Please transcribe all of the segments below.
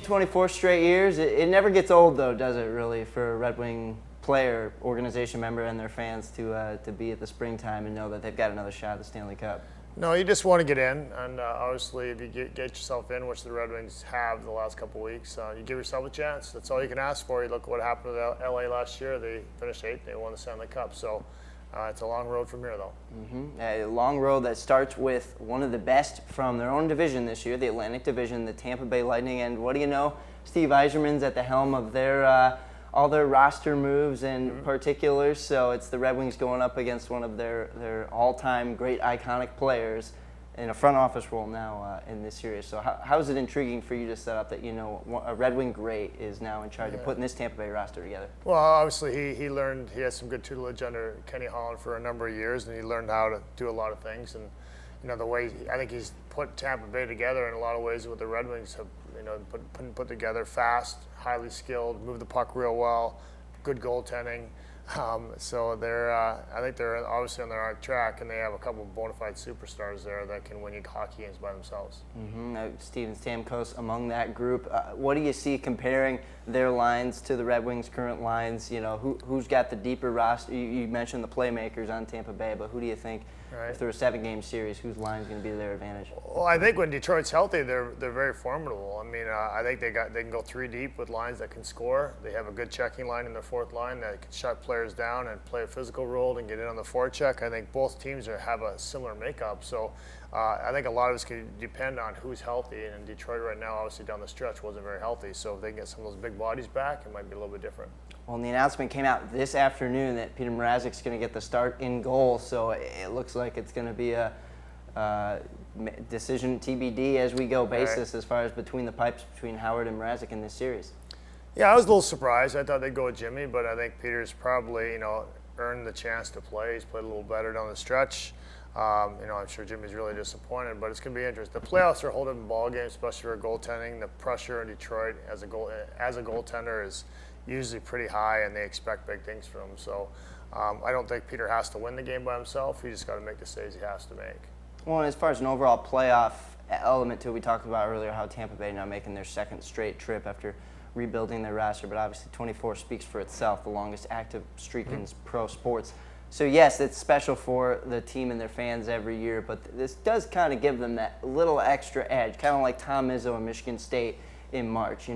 24 straight years. It never gets old, though, does it, really, for a Red Wing player, organization member, and their fans to be at the springtime and know that they've got another shot at the Stanley Cup? No, you just want to get in, and obviously if you get yourself in, which the Red Wings have the last couple of weeks, you give yourself a chance. That's all you can ask for. You look what happened to LA last year. They finished 8th. They won the Stanley Cup. So it's a long road from here, though. A long road that starts with one of the best from their own division this year, the Atlantic Division, the Tampa Bay Lightning. And what do you know? Steve Yzerman's at the helm of their all their roster moves and particulars. So it's the Red Wings going up against one of their all-time great iconic players in a front office role now in this series. So how is it intriguing for you to set up that, a Red Wing great is now in charge of putting this Tampa Bay roster together? Well, obviously he learned, he had some good tutelage under Kenny Holland for a number of years, and he learned how to do a lot of things. And the way I think he's put Tampa Bay together in a lot of ways what the Red Wings have put together: fast, highly skilled, move the puck real well, good goaltending. So I think they're obviously on the right track, and they have a couple of bona fide superstars there that can win you hockey games by themselves. Steven Stamkos among that group. What do you see comparing their lines to the Red Wings' current lines? Who's got the deeper roster? You mentioned the playmakers on Tampa Bay, but who do you think, if there was a 7-game series, whose line is going to be to their advantage? Well, I think when Detroit's healthy, they're very formidable. I mean, I think they can go 3 deep with lines that can score. They have a good checking line in their fourth line that can shut players down and play a physical role and get in on the forecheck. I think both teams have a similar makeup. So I think a lot of this can depend on who's healthy. And in Detroit right now, obviously down the stretch, wasn't very healthy. So if they can get some of those big bodies back, it might be a little bit different. Well, and the announcement came out this afternoon that Peter Mrazek's going to get the start in goal. So it looks like it's going to be a decision TBD as we go basis as far as between the pipes between Howard and Mrazek in this series. Yeah, I was a little surprised. I thought they'd go with Jimmy, but I think Peter's probably, earned the chance to play. He's played a little better down the stretch. I'm sure Jimmy's really disappointed, but it's going to be interesting. The playoffs are a whole different ballgame, especially for goaltending. The pressure in Detroit as a goaltender is usually pretty high, and they expect big things from him. So I don't think Peter has to win the game by himself. He just got to make the saves he has to make. Well, and as far as an overall playoff element to it, we talked about earlier how Tampa Bay now making their second straight trip after rebuilding their roster, but obviously 24 speaks for itself, the longest active streak in pro sports. So yes, it's special for the team and their fans every year, but this does kind of give them that little extra edge, kind of like Tom Izzo and Michigan State in March.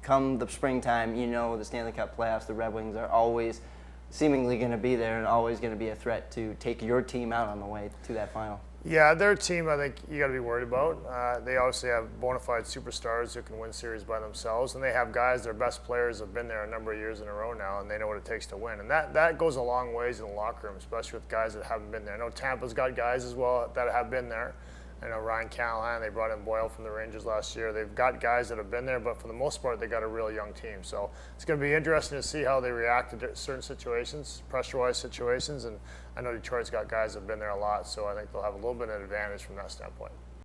Come the springtime, the Stanley Cup playoffs, the Red Wings are always seemingly going to be there and always going to be a threat to take your team out on the way to that final. Yeah, their team, I think you got to be worried about. They obviously have bona fide superstars who can win series by themselves, and they have guys, their best players have been there a number of years in a row now, and they know what it takes to win. And that goes a long ways in the locker room, especially with guys that haven't been there. I know Tampa's got guys as well that have been there. I know Ryan Callahan, they brought in Boyle from the Rangers last year. They've got guys that have been there, but for the most part, they got a real young team. So it's going to be interesting to see how they react to certain situations, pressure-wise situations. And I know Detroit's got guys that have been there a lot, so I think they'll have a little bit of an advantage from that standpoint.